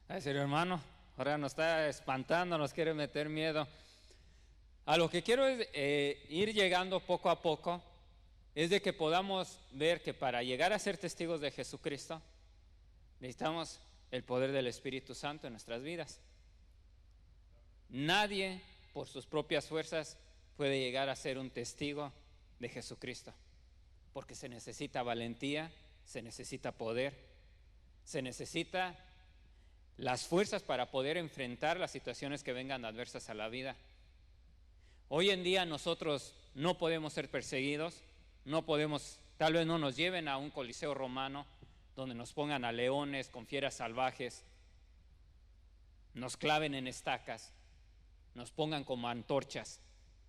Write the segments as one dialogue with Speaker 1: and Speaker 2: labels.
Speaker 1: Ay, serio hermano, ahora nos está espantando, nos quiere meter miedo. A lo que quiero es ir llegando poco a poco, es de que podamos ver que para llegar a ser testigos de Jesucristo, necesitamos el poder del Espíritu Santo en nuestras vidas. Nadie por sus propias fuerzas puede llegar a ser un testigo de Jesucristo, porque se necesita valentía, se necesita poder, se necesita las fuerzas para poder enfrentar las situaciones que vengan adversas a la vida. Hoy en día nosotros no podemos ser perseguidos, no podemos, tal vez no nos lleven a un coliseo romano donde nos pongan a leones con fieras salvajes, nos claven en estacas, nos pongan como antorchas.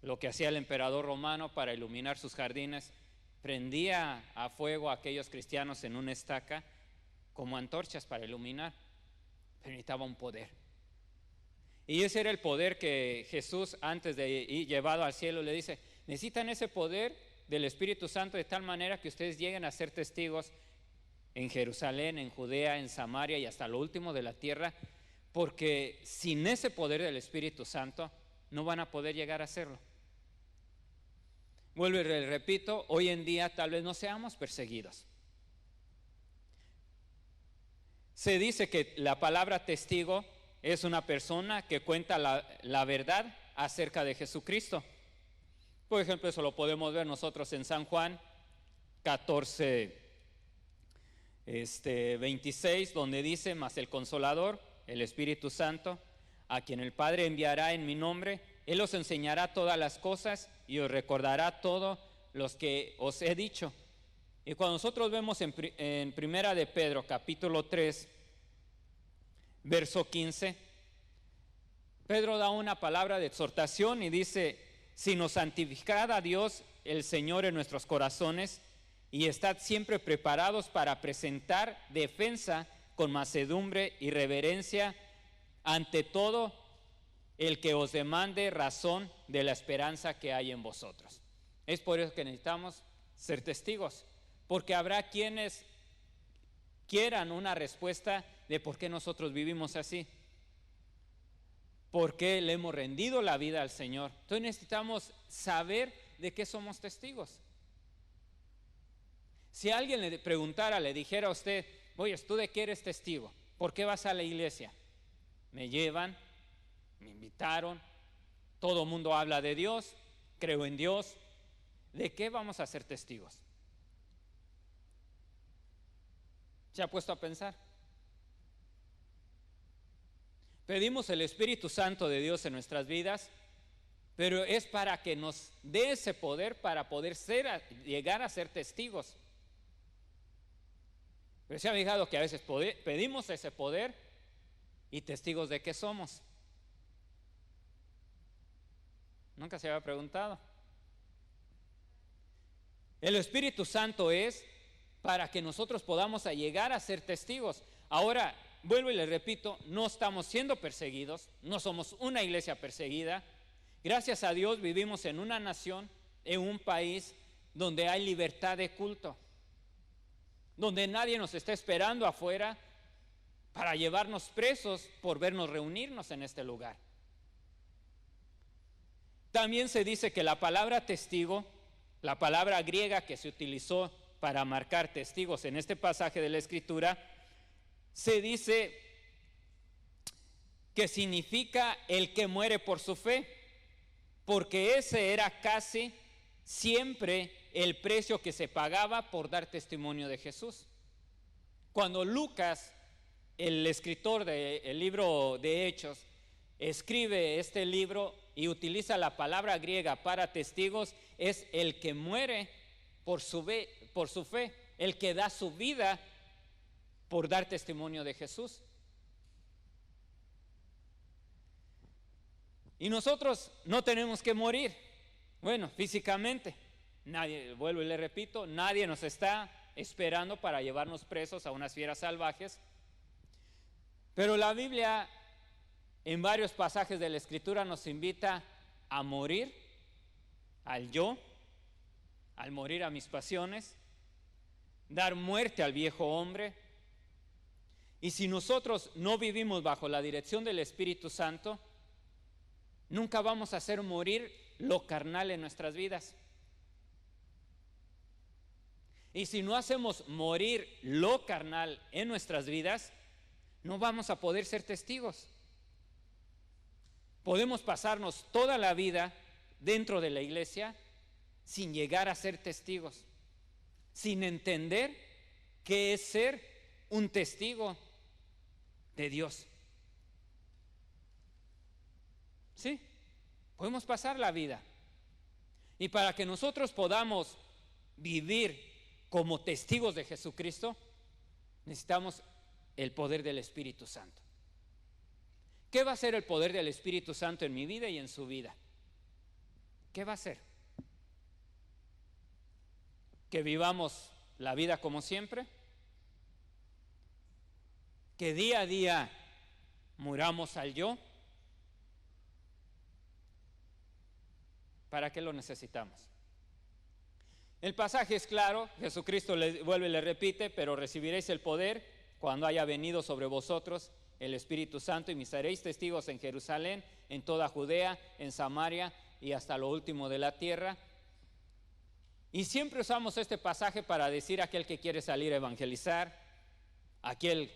Speaker 1: Lo que hacía el emperador romano para iluminar sus jardines, prendía a fuego a aquellos cristianos en una estaca como antorchas para iluminar. Pero necesitaba un poder. Y ese era el poder que Jesús, antes de ir llevado al cielo, le dice: necesitan ese poder del Espíritu Santo de tal manera que ustedes lleguen a ser testigos en Jerusalén, en Judea, en Samaria y hasta lo último de la tierra, porque sin ese poder del Espíritu Santo no van a poder llegar a hacerlo. Vuelvo y repito, hoy en día tal vez no seamos perseguidos. Se dice que la palabra testigo es una persona que cuenta la verdad acerca de Jesucristo. Por ejemplo, eso lo podemos ver nosotros en San Juan 14, 26, donde dice: mas el Consolador, el Espíritu Santo, a quien el Padre enviará en mi nombre, Él os enseñará todas las cosas y os recordará todo lo que os he dicho. Y cuando nosotros vemos en Primera de Pedro, capítulo 3, verso 15, Pedro da una palabra de exhortación y dice: sino santificad a Dios el Señor en nuestros corazones y estad siempre preparados para presentar defensa con mansedumbre y reverencia ante todo el que os demande razón de la esperanza que hay en vosotros. Es por eso que necesitamos ser testigos, porque habrá quienes quieran una respuesta de por qué nosotros vivimos así, por qué le hemos rendido la vida al Señor. Entonces necesitamos saber de qué somos testigos. Si alguien le preguntara, le dijera a usted: oye, ¿tú de qué eres testigo? ¿Por qué vas a la iglesia? Me llevan, me invitaron, todo el mundo habla de Dios, creo en Dios. ¿De qué vamos a ser testigos? ¿Se ha puesto a pensar? Pedimos el Espíritu Santo de Dios en nuestras vidas pero es para que nos dé ese poder para poder llegar a ser testigos. Pero se ha fijado que a veces pedimos ese poder y testigos de qué somos. Nunca se había preguntado. El Espíritu Santo es para que nosotros podamos llegar a ser testigos. Ahora, vuelvo y le repito, no estamos siendo perseguidos, no somos una iglesia perseguida. Gracias a Dios vivimos en una nación, en un país donde hay libertad de culto, donde nadie nos está esperando afuera para llevarnos presos por vernos reunirnos en este lugar. También se dice que la palabra testigo, la palabra griega que se utilizó para marcar testigos en este pasaje de la Escritura, se dice que significa el que muere por su fe, porque ese era casi siempre el precio que se pagaba por dar testimonio de Jesús. Cuando Lucas, el escritor del libro de Hechos, escribe este libro y utiliza la palabra griega para testigos, es el que muere por su fe, el que da su vida por dar testimonio de Jesús. Y nosotros no tenemos que morir, bueno, físicamente. Nadie, vuelvo y le repito, nadie nos está esperando para llevarnos presos a unas fieras salvajes. Pero la Biblia, en varios pasajes de la Escritura, nos invita a morir al yo, al morir a mis pasiones, dar muerte al viejo hombre. Y si nosotros no vivimos bajo la dirección del Espíritu Santo, nunca vamos a hacer morir lo carnal en nuestras vidas. Y si no hacemos morir lo carnal en nuestras vidas, no vamos a poder ser testigos. Podemos pasarnos toda la vida dentro de la iglesia sin llegar a ser testigos, sin entender qué es ser un testigo de Dios. Sí, podemos pasar la vida. Y para que nosotros podamos vivir como testigos de Jesucristo, necesitamos el poder del Espíritu Santo. ¿Qué va a ser el poder del Espíritu Santo en mi vida y en su vida? ¿Qué va a hacer? ¿Que vivamos la vida como siempre? ¿Que día a día muramos al yo? ¿Para qué lo necesitamos? El pasaje es claro, Jesucristo le vuelve y le repite, pero recibiréis el poder cuando haya venido sobre vosotros el Espíritu Santo y me seréis testigos en Jerusalén, en toda Judea, en Samaria y hasta lo último de la tierra. Y siempre usamos este pasaje para decir a aquel que quiere salir a evangelizar, aquel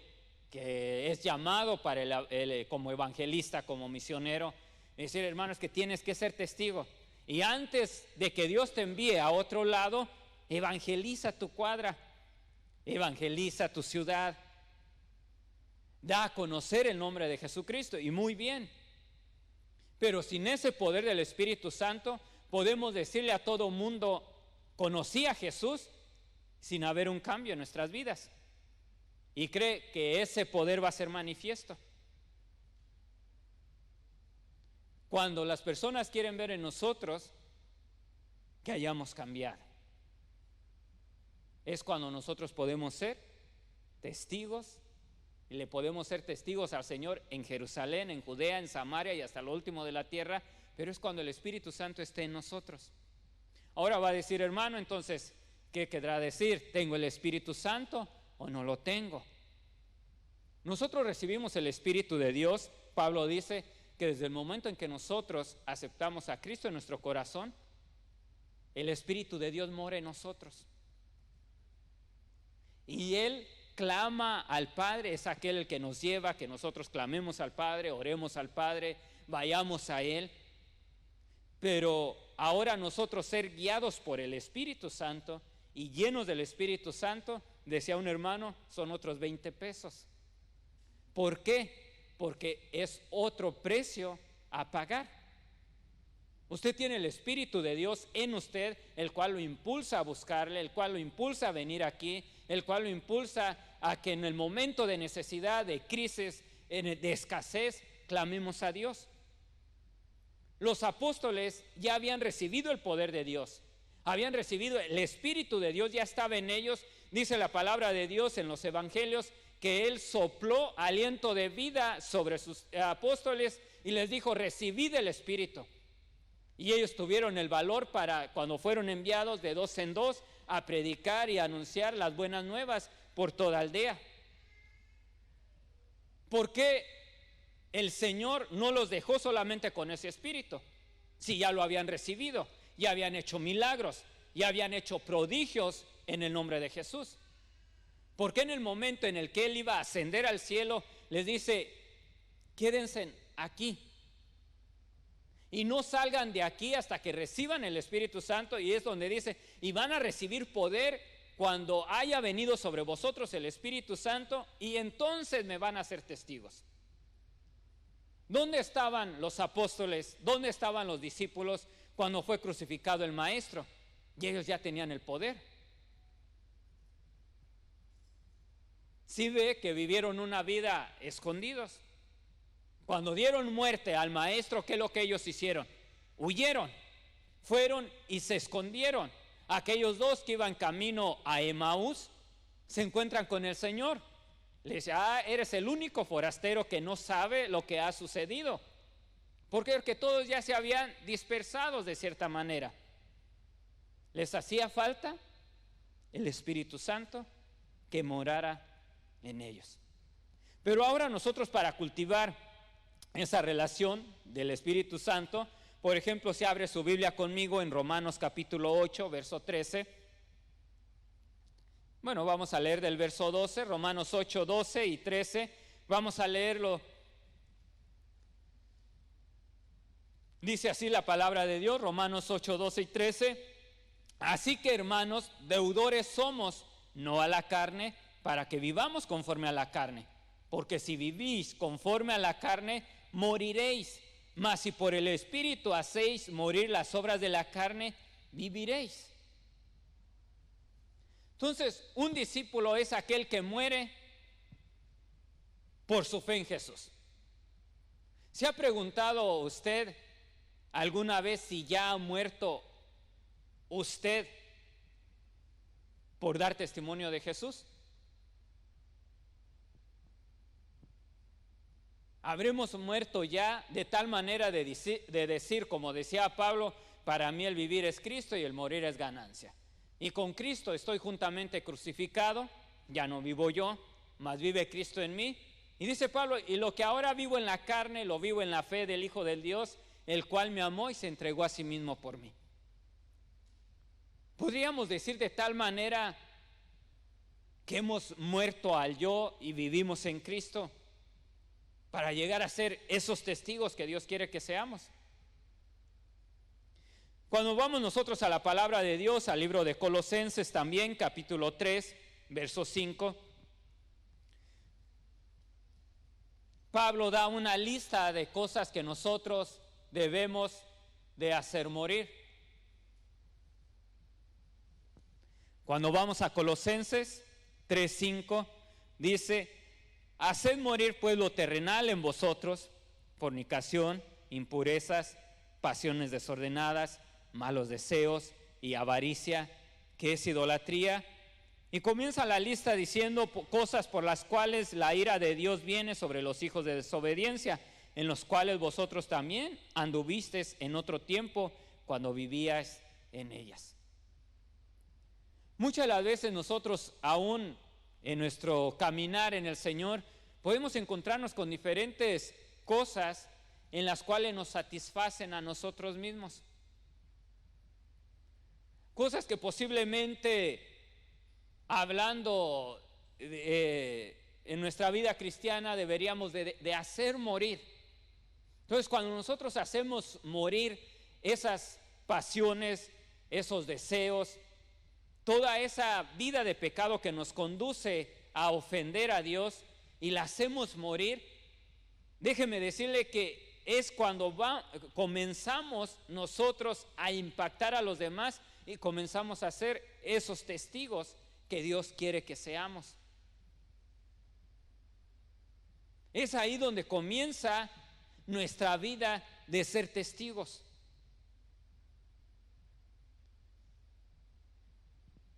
Speaker 1: que es llamado para como evangelista, como misionero, es decir, hermanos, que tienes que ser testigo. Y antes de que Dios te envíe a otro lado, evangeliza tu cuadra, evangeliza tu ciudad, da a conocer el nombre de Jesucristo, y muy bien. Pero sin ese poder del Espíritu Santo, podemos decirle a todo mundo, conocí a Jesús, sin haber un cambio en nuestras vidas. Y cree que ese poder va a ser manifiesto. Cuando las personas quieren ver en nosotros que hayamos cambiado, es cuando nosotros podemos ser testigos, y le podemos ser testigos al Señor en Jerusalén, en Judea, en Samaria y hasta lo último de la tierra, pero es cuando el Espíritu Santo esté en nosotros. Ahora va a decir, hermano, entonces, ¿qué querrá decir? ¿Tengo el Espíritu Santo o no lo tengo? Nosotros recibimos el Espíritu de Dios. Pablo dice que desde el momento en que nosotros aceptamos a Cristo en nuestro corazón, el Espíritu de Dios mora en nosotros. Y Él clama al Padre, es aquel el que nos lleva, que nosotros clamemos al Padre, oremos al Padre, vayamos a Él. Pero ahora nosotros ser guiados por el Espíritu Santo y llenos del Espíritu Santo, decía un hermano, son otros 20 pesos. ¿Por qué? Porque es otro precio a pagar. Usted tiene el Espíritu de Dios en usted, el cual lo impulsa a buscarle, el cual lo impulsa a venir aquí, el cual lo impulsa a que en el momento de necesidad, de crisis, de escasez, clamemos a Dios. Los apóstoles ya habían recibido el poder de Dios, habían recibido el Espíritu de Dios, ya estaba en ellos. Dice la palabra de Dios en los evangelios que Él sopló aliento de vida sobre sus apóstoles y les dijo: recibid el Espíritu. Y ellos tuvieron el valor para, cuando fueron enviados de dos en dos, a predicar y a anunciar las buenas nuevas por toda aldea. ¿Por qué el Señor no los dejó solamente con ese Espíritu? Si ya lo habían recibido, ya habían hecho milagros, ya habían hecho prodigios en el nombre de Jesús. ¿Por qué en el momento en el que Él iba a ascender al cielo les dice: quédense aquí y no salgan de aquí hasta que reciban el Espíritu Santo? Y es donde dice: y van a recibir poder cuando haya venido sobre vosotros el Espíritu Santo, y entonces me van a ser testigos. ¿Dónde estaban los apóstoles? ¿Dónde estaban los discípulos cuando fue crucificado el Maestro? Y ellos ya tenían el poder. Sí ve que vivieron una vida escondidos. Cuando dieron muerte al Maestro, ¿qué es lo que ellos hicieron? Huyeron, fueron y se escondieron. Aquellos dos que iban camino a Emaús se encuentran con el Señor. Le dice: eres el único forastero que no sabe lo que ha sucedido. ¿Por qué? Porque todos ya se habían dispersado de cierta manera. Les hacía falta el Espíritu Santo que morara en ellos. Pero ahora nosotros, para cultivar esa relación del Espíritu Santo, por ejemplo, si abre su Biblia conmigo en Romanos capítulo 8, verso 13. Bueno, vamos a leer del verso 12, Romanos 8, 12 y 13. Vamos a leerlo. Dice así la palabra de Dios, Romanos 8, 12 y 13. Así que, hermanos, deudores somos, no a la carne, para que vivamos conforme a la carne. Porque si vivís conforme a la carne, moriréis. Mas si por el Espíritu hacéis morir las obras de la carne, viviréis. Entonces, un discípulo es aquel que muere por su fe en Jesús. ¿Se ha preguntado usted alguna vez si ya ha muerto usted por dar testimonio de Jesús? ¿Habremos muerto ya de tal manera de decir, como decía Pablo: para mí el vivir es Cristo y el morir es ganancia? Y con Cristo estoy juntamente crucificado, ya no vivo yo, mas vive Cristo en mí. Y dice Pablo: y lo que ahora vivo en la carne, lo vivo en la fe del Hijo del Dios, el cual me amó y se entregó a sí mismo por mí. Podríamos decir de tal manera que hemos muerto al yo y vivimos en Cristo, para llegar a ser esos testigos que Dios quiere que seamos. Cuando vamos nosotros a la palabra de Dios, al libro de Colosenses también, capítulo 3, verso 5, Pablo da una lista de cosas que nosotros debemos de hacer morir. Cuando vamos a Colosenses 3, 5, dice: haced morir pues lo terrenal en vosotros, fornicación, impurezas, pasiones desordenadas, malos deseos y avaricia, que es idolatría. Y comienza la lista diciendo cosas por las cuales la ira de Dios viene sobre los hijos de desobediencia, en los cuales vosotros también anduvisteis en otro tiempo cuando vivíais en ellas. Muchas de las veces nosotros, aún en nuestro caminar en el Señor, podemos encontrarnos con diferentes cosas en las cuales nos satisfacen a nosotros mismos. Cosas que posiblemente, hablando en nuestra vida cristiana, deberíamos de hacer morir. Entonces, cuando nosotros hacemos morir esas pasiones, esos deseos, toda esa vida de pecado que nos conduce a ofender a Dios, y la hacemos morir, déjeme decirle que es cuando comenzamos nosotros a impactar a los demás y comenzamos a ser esos testigos que Dios quiere que seamos. Es ahí donde comienza nuestra vida de ser testigos.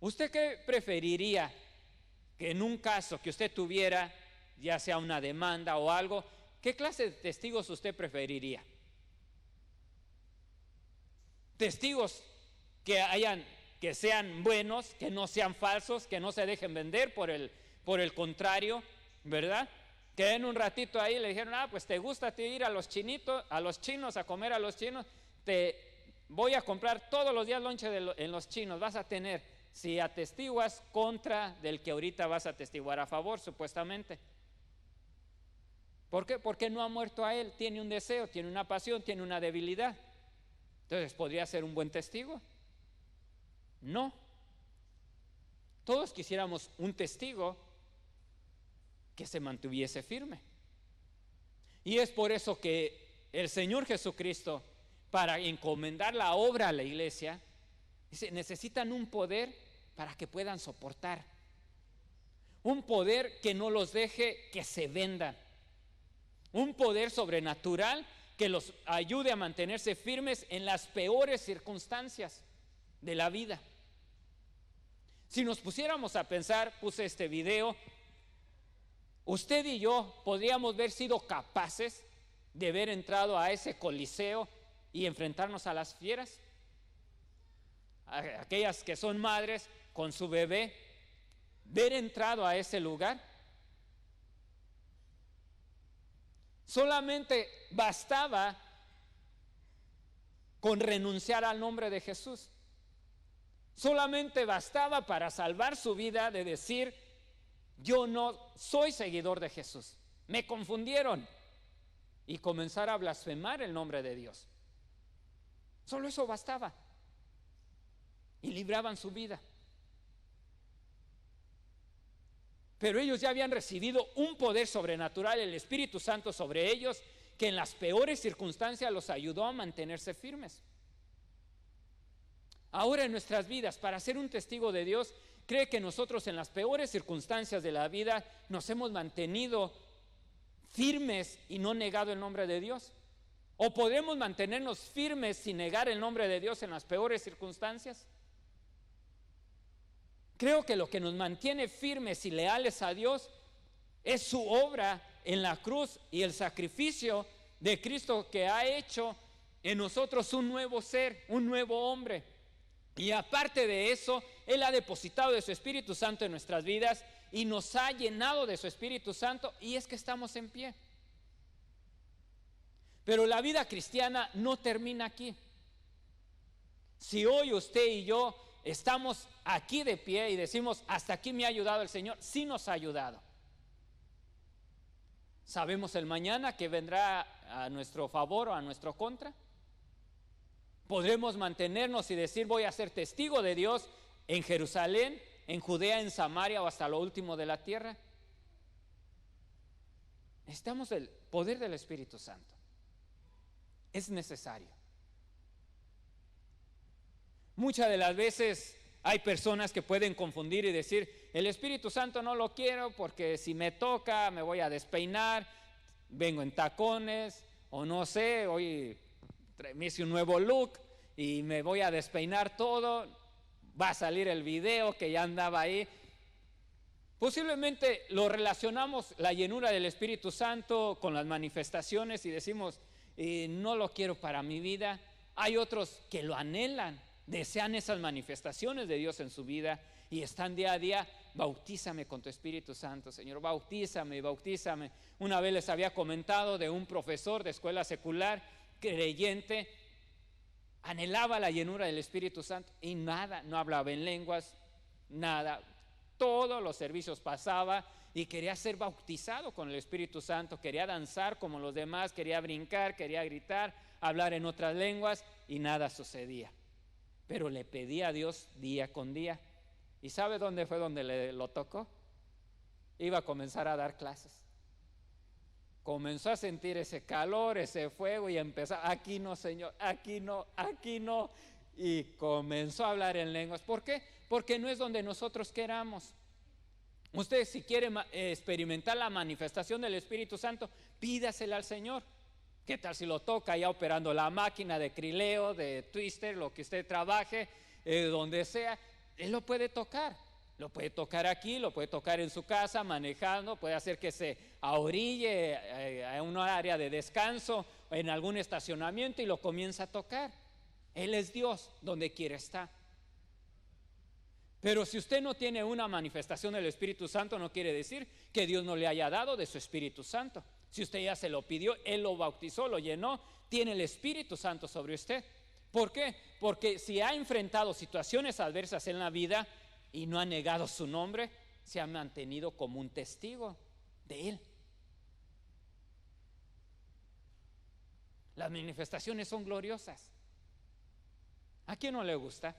Speaker 1: ¿Usted qué preferiría que en un caso que usted tuviera, ya sea una demanda o algo, qué clase de testigos usted preferiría? Testigos que sean buenos, que no sean falsos, que no se dejen vender, por el contrario, ¿verdad? Que en un ratito ahí le dijeron, pues te gusta ir a los chinos, a comer a los chinos, te voy a comprar todos los días lonche en los chinos, vas a tener, si atestiguas contra del que ahorita vas a atestiguar a favor, supuestamente. ¿Por qué? Porque no ha muerto a él, tiene un deseo, tiene una pasión, tiene una debilidad. Entonces, ¿podría ser un buen testigo? No. Todos quisiéramos un testigo que se mantuviese firme. Y es por eso que el Señor Jesucristo, para encomendar la obra a la iglesia, dice, necesitan un poder para que puedan soportar. Un poder que no los deje que se vendan. Un poder sobrenatural que los ayude a mantenerse firmes en las peores circunstancias de la vida. Si nos pusiéramos a pensar, puse este video, usted y yo podríamos haber sido capaces de haber entrado a ese coliseo y enfrentarnos a las fieras. Aquellas que son madres con su bebé, haber entrado a ese lugar. Solamente bastaba con renunciar al nombre de Jesús. Solamente bastaba para salvar su vida de decir, yo no soy seguidor de Jesús, me confundieron, y comenzar a blasfemar el nombre de Dios. Solo eso bastaba y libraban su vida. Pero ellos ya habían recibido un poder sobrenatural, el Espíritu Santo sobre ellos, que en las peores circunstancias los ayudó a mantenerse firmes. Ahora en nuestras vidas, para ser un testigo de Dios, ¿cree que nosotros en las peores circunstancias de la vida nos hemos mantenido firmes y no negado el nombre de Dios? ¿O podremos mantenernos firmes sin negar el nombre de Dios en las peores circunstancias? Creo que lo que nos mantiene firmes y leales a Dios es su obra en la cruz y el sacrificio de Cristo, que ha hecho en nosotros un nuevo ser, un nuevo hombre. Y aparte de eso, Él ha depositado de su Espíritu Santo en nuestras vidas y nos ha llenado de su Espíritu Santo, y es que estamos en pie. Pero la vida cristiana no termina aquí. Si hoy usted y yo estamos aquí de pie y decimos, hasta aquí me ha ayudado el Señor, sí nos ha ayudado. ¿Sabemos el mañana que vendrá a nuestro favor o a nuestro contra? ¿Podremos mantenernos y decir, voy a ser testigo de Dios en Jerusalén, en Judea, en Samaria o hasta lo último de la tierra? Necesitamos el poder del Espíritu Santo. Es necesario. Muchas de las veces hay personas que pueden confundir y decir, el Espíritu Santo no lo quiero porque si me toca me voy a despeinar, vengo en tacones, o no sé, hoy me hice un nuevo look y me voy a despeinar todo, va a salir el video que ya andaba ahí. Posiblemente lo relacionamos, la llenura del Espíritu Santo, con las manifestaciones y decimos, no lo quiero para mi vida. Hay otros que lo anhelan, desean esas manifestaciones de Dios en su vida y están día a día, bautízame con tu Espíritu Santo, Señor, bautízame, bautízame. Una vez les había comentado de un profesor de escuela secular, creyente, anhelaba la llenura del Espíritu Santo y nada, no hablaba en lenguas, nada. Todos los servicios pasaba y quería ser bautizado con el Espíritu Santo, quería danzar como los demás, quería brincar, quería gritar, hablar en otras lenguas, y nada sucedía. Pero le pedía a Dios día con día. ¿Y sabe dónde fue donde lo tocó? Iba a comenzar a dar clases. comenzó a sentir ese calor, ese fuego y empezó, aquí no, Señor, aquí no, aquí no. Y comenzó a hablar en lenguas. ¿Por qué? Porque no es donde nosotros queramos. Usted, si quiere experimentar la manifestación del Espíritu Santo, pídasela al Señor. ¿Qué tal si lo toca ya operando la máquina de crileo, de twister, lo que usted trabaje, donde sea? Él lo puede tocar. Lo puede tocar aquí, lo puede tocar en su casa, manejando, puede hacer que se ahorille a un área de descanso, en algún estacionamiento y lo comienza a tocar. Él es Dios donde quiera estar. Pero si usted no tiene una manifestación del Espíritu Santo, no quiere decir que Dios no le haya dado de su Espíritu Santo. Si usted ya se lo pidió, Él lo bautizó, lo llenó, tiene el Espíritu Santo sobre usted. ¿Por qué? Porque si ha enfrentado situaciones adversas en la vida y no ha negado su nombre, se ha mantenido como un testigo de Él. Las manifestaciones son gloriosas. ¿A quién no le gusta?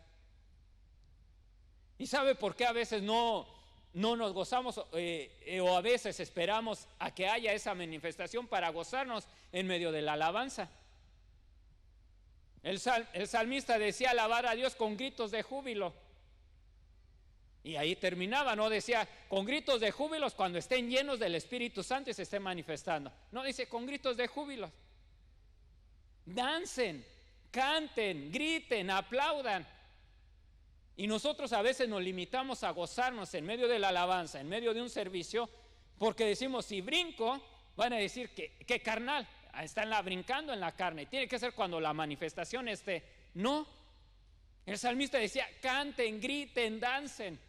Speaker 1: ¿Y sabe por qué a veces no nos gozamos o a veces esperamos a que haya esa manifestación para gozarnos en medio de la alabanza? El salmista decía alabar a Dios con gritos de júbilo. Y ahí terminaba, no decía con gritos de júbilos cuando estén llenos del Espíritu Santo y se estén manifestando. No, dice con gritos de júbilo. Dancen, canten, griten, aplaudan. Y nosotros a veces nos limitamos a gozarnos en medio de la alabanza, en medio de un servicio, porque decimos, si brinco, van a decir que carnal, están brincando en la carne. Tiene que ser cuando la manifestación esté. No, el salmista decía, canten, griten, dancen.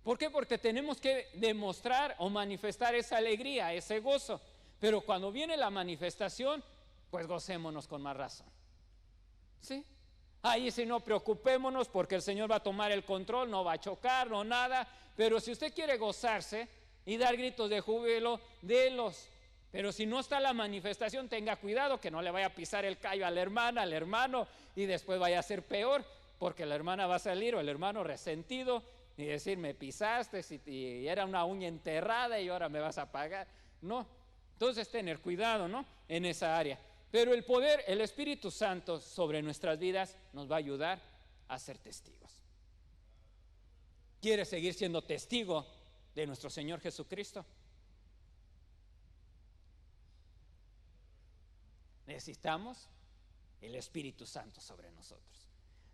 Speaker 1: ¿Por qué? Porque tenemos que demostrar o manifestar esa alegría, ese gozo. Pero cuando viene la manifestación, pues gocémonos con más razón. ¿Sí? Ahí sí no preocupémonos porque el Señor va a tomar el control, no va a chocar, no nada. Pero si usted quiere gozarse y dar gritos de júbilo, délos. Pero si no está la manifestación, tenga cuidado que no le vaya a pisar el callo a la hermana, al hermano, y después vaya a ser peor, porque la hermana va a salir o el hermano resentido y decir, me pisaste y era una uña enterrada y ahora me vas a pagar. No, entonces tener cuidado, ¿no? En esa área. Pero el poder, el Espíritu Santo sobre nuestras vidas nos va a ayudar a ser testigos. ¿Quiere seguir siendo testigo de nuestro Señor Jesucristo? Necesitamos el Espíritu Santo sobre nosotros.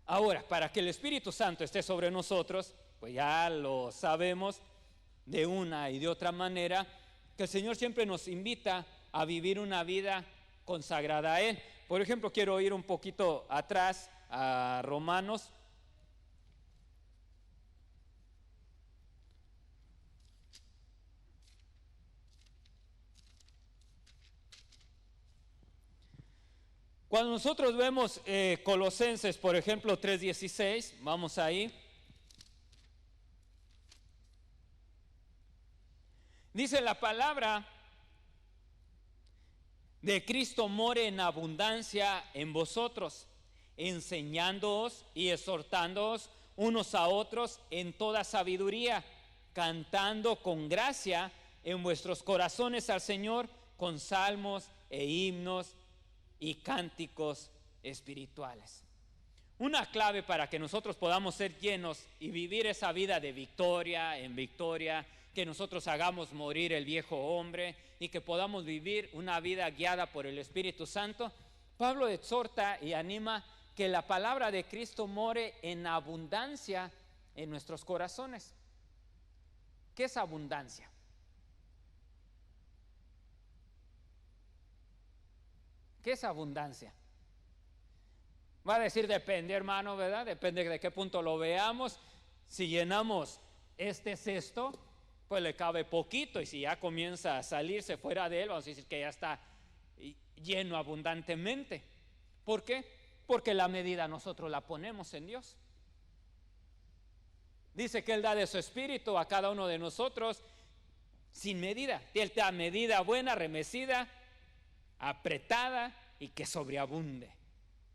Speaker 1: Ahora, para que el Espíritu Santo esté sobre nosotros, pues ya lo sabemos de una y de otra manera, que el Señor siempre nos invita a vivir una vida consagrada a Él. Por ejemplo, quiero ir un poquito atrás a Romanos. Cuando nosotros vemos Colosenses, por ejemplo, 3:16, vamos ahí. Dice la palabra de Cristo more en abundancia en vosotros, enseñándoos y exhortándoos unos a otros en toda sabiduría, cantando con gracia en vuestros corazones al Señor con salmos e himnos y cánticos espirituales. Una clave para que nosotros podamos ser llenos y vivir esa vida de victoria en victoria, que nosotros hagamos morir el viejo hombre y que podamos vivir una vida guiada por el Espíritu Santo. Pablo exhorta y anima que la palabra de Cristo more en abundancia en nuestros corazones. ¿Qué es abundancia? ¿Qué es abundancia? Va a decir depende, hermano, ¿verdad? Depende de qué punto lo veamos. Si llenamos este cesto, pues le cabe poquito, y si ya comienza a salirse fuera de él, vamos a decir que ya está lleno abundantemente. ¿Por qué? Porque la medida nosotros la ponemos en Dios. Dice que Él da de su espíritu a cada uno de nosotros sin medida. Él da medida buena, remecida, apretada y que sobreabunde.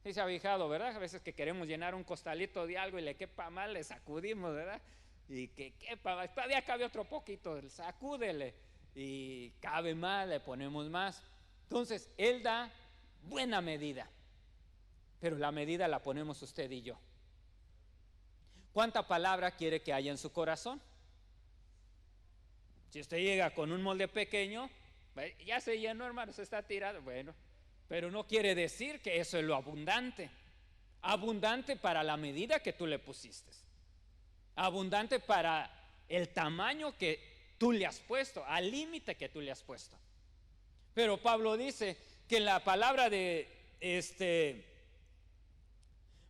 Speaker 1: ¿Sí se ha fijado, verdad? A veces que queremos llenar un costalito de algo y le quepa mal, le sacudimos, ¿verdad? Y que quepa, todavía cabe otro poquito, sacúdele. y cabe más, le ponemos más. Entonces, Él da buena medida, pero la medida la ponemos usted y yo. ¿Cuánta palabra quiere que haya en su corazón? Si usted llega con un molde pequeño, ya se llenó, hermano, se está tirado. Bueno, pero no quiere decir que eso es lo abundante. Abundante para la medida que tú le pusiste. Abundante para el tamaño que tú le has puesto, al límite que tú le has puesto. Pero Pablo dice que la palabra de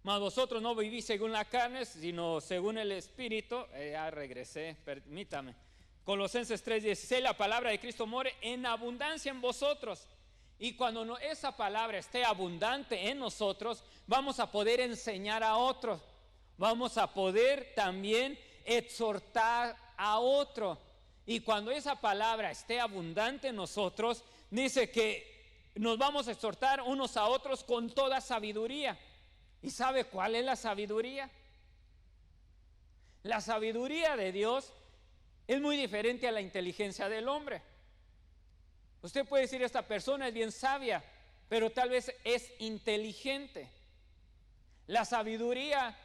Speaker 1: mas vosotros no vivís según la carne, sino según el Espíritu. Ya regresé, permítame. Colosenses 3:16, la palabra de Cristo more en abundancia en vosotros. Y cuando esa palabra esté abundante en nosotros, vamos a poder enseñar a otros. Vamos a poder también exhortar a otro. Y cuando esa palabra esté abundante en nosotros, dice que nos vamos a exhortar unos a otros con toda sabiduría. ¿Y sabe cuál es la sabiduría? La sabiduría de Dios es muy diferente a la inteligencia del hombre. Usted puede decir, esta persona es bien sabia, pero tal vez es inteligente. La sabiduría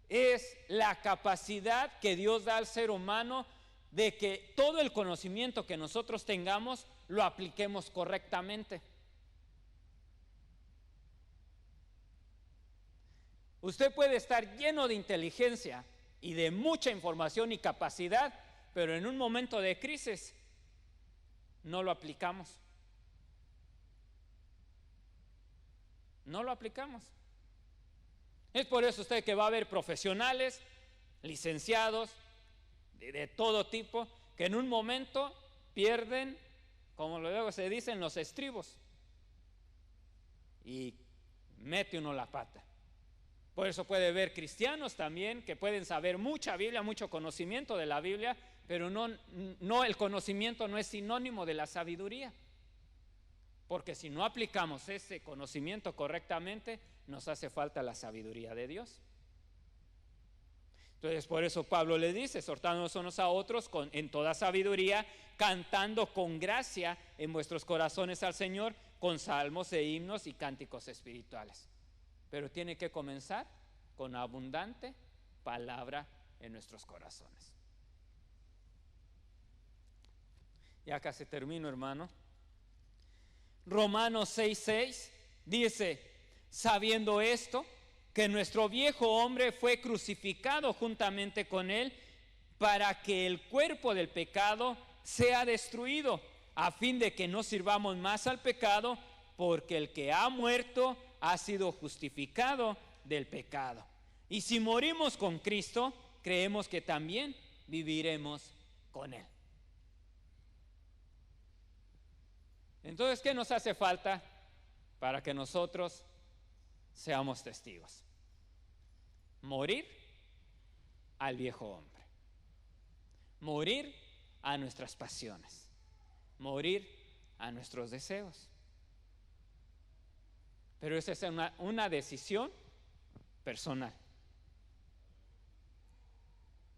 Speaker 1: es la capacidad que Dios da al ser humano de que todo el conocimiento que nosotros tengamos lo apliquemos correctamente. Usted puede estar lleno de inteligencia y de mucha información y capacidad, pero en un momento de crisis no lo aplicamos. No lo aplicamos. Es por eso usted que va a haber profesionales, licenciados, de todo tipo, que en un momento pierden, como luego se dicen, los estribos y mete uno la pata. Por eso puede ver cristianos también que pueden saber mucha Biblia, mucho conocimiento de la Biblia, pero no, el conocimiento no es sinónimo de la sabiduría. Porque si no aplicamos ese conocimiento correctamente, nos hace falta la sabiduría de Dios. Entonces, por eso Pablo le dice, exhortándonos unos a otros en toda sabiduría, cantando con gracia en vuestros corazones al Señor, con salmos e himnos y cánticos espirituales. Pero tiene que comenzar con abundante palabra en nuestros corazones. Ya casi termino, hermano. Romanos 6:6 dice, sabiendo esto, que nuestro viejo hombre fue crucificado juntamente con él, para que el cuerpo del pecado sea destruido, a fin de que no sirvamos más al pecado, porque el que ha muerto ha sido justificado del pecado. Y si morimos con Cristo, creemos que también viviremos con Él. Entonces, ¿qué nos hace falta para que nosotros seamos testigos? Morir al viejo hombre, morir a nuestras pasiones, morir a nuestros deseos. Pero esa es una decisión personal.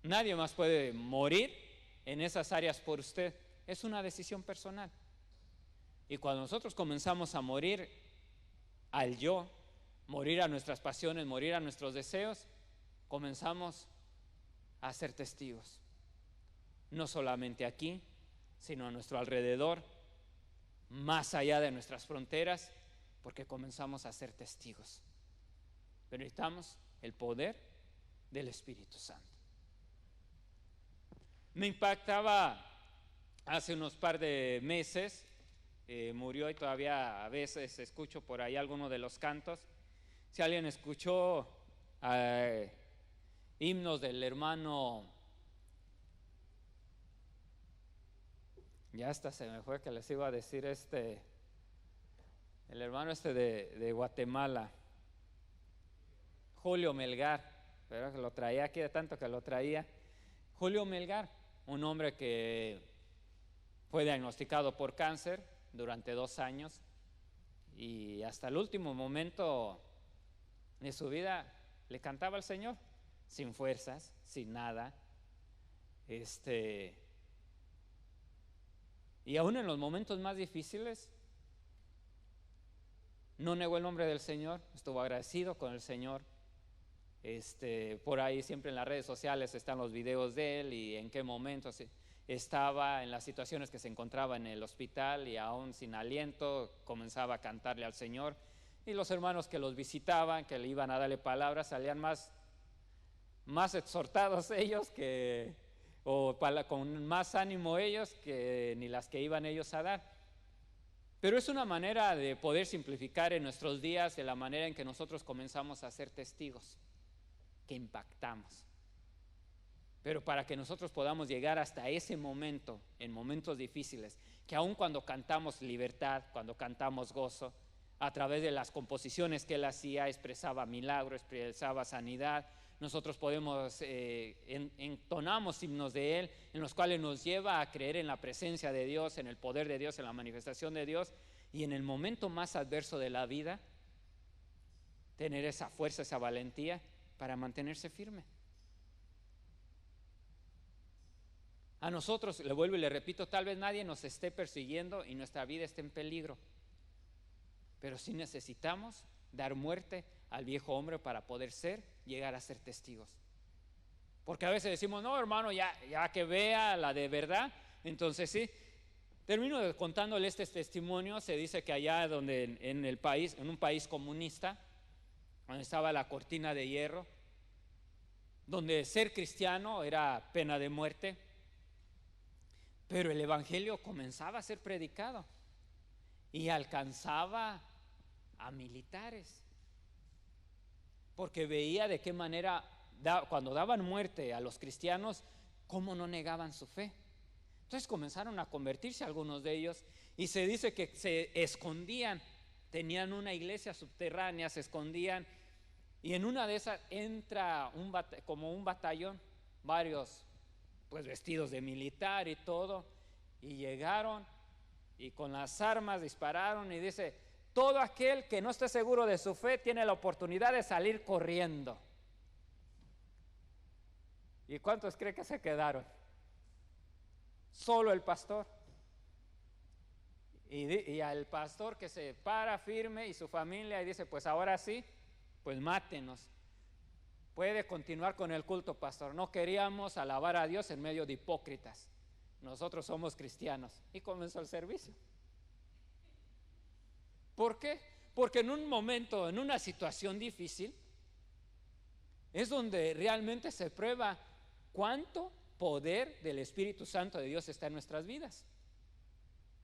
Speaker 1: Nadie más puede morir en esas áreas por usted. Es una decisión personal. Y cuando nosotros comenzamos a morir al yo, morir a nuestras pasiones, morir a nuestros deseos, comenzamos a ser testigos. No solamente aquí, sino a nuestro alrededor, más allá de nuestras fronteras, porque comenzamos a ser testigos. Pero necesitamos el poder del Espíritu Santo. Me impactaba hace unos par de meses, murió y todavía a veces escucho por ahí alguno de los cantos. Si alguien escuchó himnos del hermano, ya hasta se me fue que les iba a decir el hermano de Guatemala, Julio Melgar, pero que lo traía aquí de tanto que lo traía. Julio Melgar, un hombre que fue diagnosticado por cáncer durante 2 años y hasta el último momento de su vida le cantaba al Señor, sin fuerzas, sin nada. Y aún en los momentos más difíciles, no negó el nombre del Señor, estuvo agradecido con el Señor. Por ahí siempre en las redes sociales están los videos de él y en qué momentos estaba, en las situaciones que se encontraba en el hospital y aún sin aliento comenzaba a cantarle al Señor. Y los hermanos que los visitaban, que le iban a darle palabras, salían más exhortados ellos con más ánimo ellos que ni las que iban ellos a dar. Pero es una manera de poder simplificar en nuestros días de la manera en que nosotros comenzamos a ser testigos, que impactamos. Pero para que nosotros podamos llegar hasta ese momento, en momentos difíciles, que aun cuando cantamos libertad, cuando cantamos gozo, a través de las composiciones que él hacía, expresaba milagro, expresaba sanidad, nosotros podemos, entonamos himnos de él, en los cuales nos lleva a creer en la presencia de Dios, en el poder de Dios, en la manifestación de Dios, y en el momento más adverso de la vida, tener esa fuerza, esa valentía para mantenerse firme. A nosotros, le vuelvo y le repito, tal vez nadie nos esté persiguiendo y nuestra vida esté en peligro, pero sí necesitamos dar muerte al viejo hombre para poder llegar a ser testigos. Porque a veces decimos, no hermano, ya que vea la de verdad. Entonces sí, termino contándole este testimonio. Se dice que allá donde en un país comunista, donde estaba la cortina de hierro, donde ser cristiano era pena de muerte, pero el evangelio comenzaba a ser predicado y alcanzaba a militares, porque veía de qué manera cuando daban muerte a los cristianos, cómo no negaban su fe. Entonces comenzaron a convertirse algunos de ellos, y se dice que se escondían, tenían una iglesia subterránea, se escondían, y en una de esas entra como un batallón, varios pues vestidos de militar y todo, y llegaron y con las armas dispararon, y dice: todo aquel que no esté seguro de su fe tiene la oportunidad de salir corriendo. ¿Y cuántos creen que se quedaron? Solo el pastor. Y al pastor que se para firme y su familia y dice: pues ahora sí, pues mátenos. Puede continuar con el culto, pastor. No queríamos alabar a Dios en medio de hipócritas. Nosotros somos cristianos. Y comenzó el servicio. ¿Por qué? Porque en un momento, en una situación difícil, es donde realmente se prueba cuánto poder del Espíritu Santo de Dios está en nuestras vidas.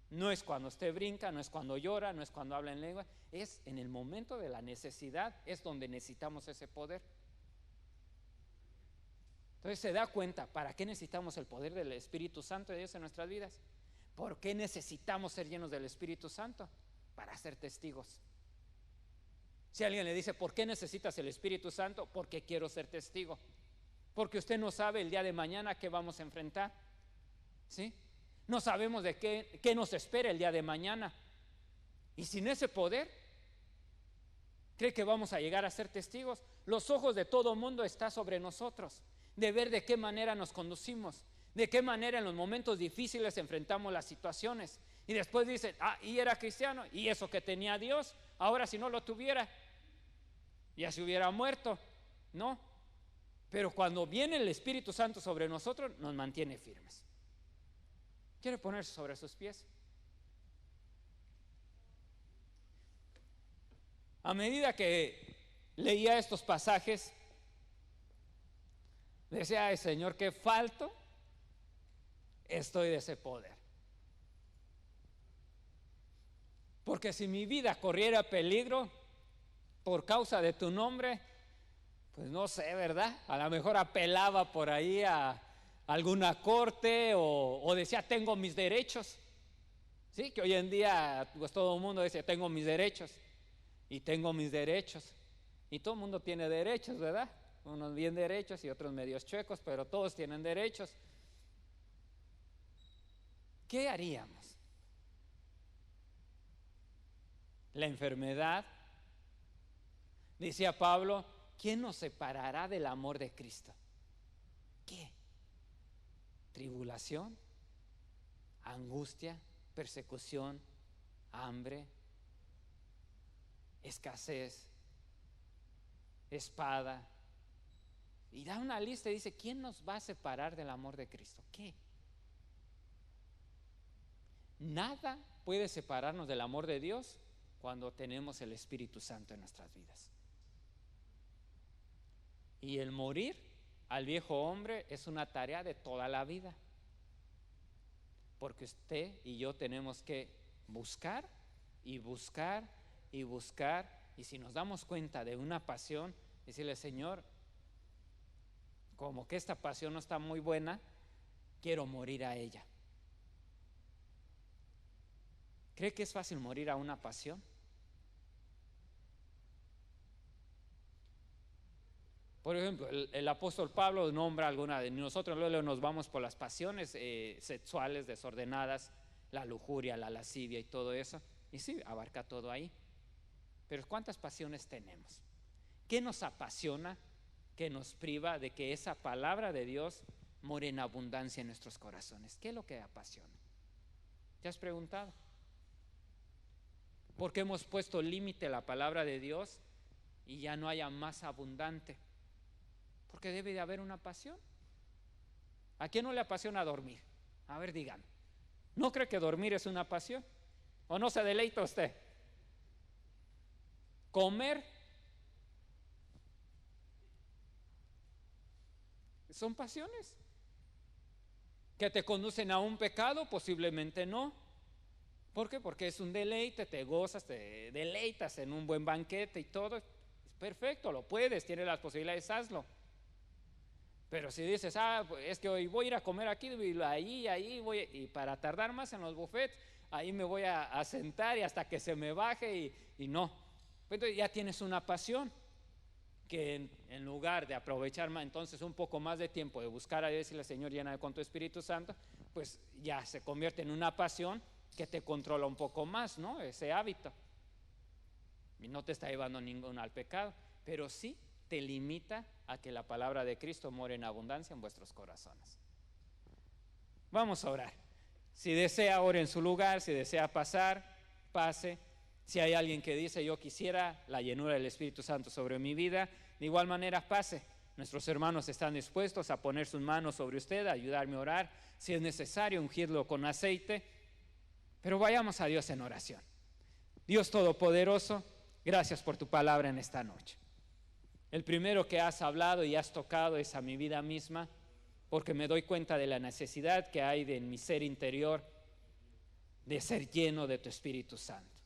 Speaker 1: No es cuando usted brinca, no es cuando llora, no es cuando habla en lengua, es en el momento de la necesidad, es donde necesitamos ese poder. Entonces se da cuenta, ¿para qué necesitamos el poder del Espíritu Santo de Dios en nuestras vidas? ¿Por qué necesitamos ser llenos del Espíritu Santo? Para ser testigos. Si alguien le dice: ¿por qué necesitas el Espíritu Santo? Porque quiero ser testigo. Porque usted no sabe el día de mañana qué vamos a enfrentar, ¿sí? No sabemos de qué nos espera el día de mañana. Y sin ese poder, ¿cree que vamos a llegar a ser testigos? Los ojos de todo mundo están sobre nosotros, de ver de qué manera nos conducimos, de qué manera en los momentos difíciles enfrentamos las situaciones. Y después dicen: y era cristiano, y eso que tenía Dios, ahora si no lo tuviera, ya se hubiera muerto. No, pero cuando viene el Espíritu Santo sobre nosotros, nos mantiene firmes. ¿Quiere ponerse sobre sus pies? A medida que leía estos pasajes, decía: ay Señor, qué falto estoy de ese poder. Porque si mi vida corriera peligro por causa de tu nombre, pues no sé, ¿verdad? A lo mejor apelaba por ahí a alguna corte o decía: tengo mis derechos. Sí, que hoy en día pues todo el mundo dice: tengo mis derechos y tengo mis derechos. Y todo el mundo tiene derechos, ¿verdad? Unos bien derechos y otros medios chuecos, pero todos tienen derechos. ¿Qué haríamos? La enfermedad, decía Pablo: ¿quién nos separará del amor de Cristo? ¿Qué? ¿Tribulación? ¿Angustia? persecución, hambre, escasez, espada. Y da una lista y dice, ¿quién nos va a separar del amor de Cristo? ¿Qué? Nada puede separarnos del amor de Dios cuando tenemos el Espíritu Santo en nuestras vidas. Y el morir al viejo hombre es una tarea de toda la vida, porque usted y yo tenemos que buscar y buscar y buscar. Y si nos damos cuenta de una pasión, decirle, Señor, como que esta pasión no está muy buena, quiero morir a ella. ¿Cree que es fácil morir a una pasión? Por ejemplo, el apóstol Pablo nombra alguna de nosotros, luego nos vamos por las pasiones sexuales desordenadas, la lujuria, la lascivia y todo eso. Y sí, abarca todo ahí. Pero ¿cuántas pasiones tenemos? ¿Qué nos apasiona? ¿Qué nos priva de que esa palabra de Dios more en abundancia en nuestros corazones? ¿Qué es lo que apasiona? ¿Te has preguntado? ¿Por qué hemos puesto límite a la palabra de Dios y ya no haya más abundante? Porque debe de haber una pasión. ¿A quién no le apasiona dormir? A ver, díganme. ¿No cree que dormir es una pasión? ¿O no se deleita usted? Comer son pasiones que te conducen a un pecado, posiblemente no. ¿Por qué? Porque es un deleite, te gozas, te deleitas en un buen banquete y todo. Es perfecto, lo puedes, tienes las posibilidades, hazlo. Pero si dices, pues es que hoy voy a ir a comer aquí y ahí voy, y para tardar más en los buffets, ahí me voy a sentar y hasta que se me baje y no. Entonces ya tienes una pasión que en lugar de aprovechar entonces un poco más de tiempo de buscar a Dios y decirle, Señor, lléname con tu Espíritu Santo, pues ya se convierte en una pasión que te controla un poco más, ¿no? Ese hábito. Y no te está llevando ninguno al pecado, pero sí te limita a que la palabra de Cristo more en abundancia en vuestros corazones. Vamos a orar. Si desea, ore en su lugar. Si desea pasar, pase. Si hay alguien que dice, yo quisiera la llenura del Espíritu Santo sobre mi vida, de igual manera pase. Nuestros hermanos están dispuestos a poner sus manos sobre usted, a ayudarme a orar. Si es necesario, ungirlo con aceite. Pero vayamos a Dios en oración. Dios Todopoderoso, gracias por tu palabra en esta noche. El primero que has hablado y has tocado es a mi vida misma, porque me doy cuenta de la necesidad que hay en mi ser interior de ser lleno de tu Espíritu Santo.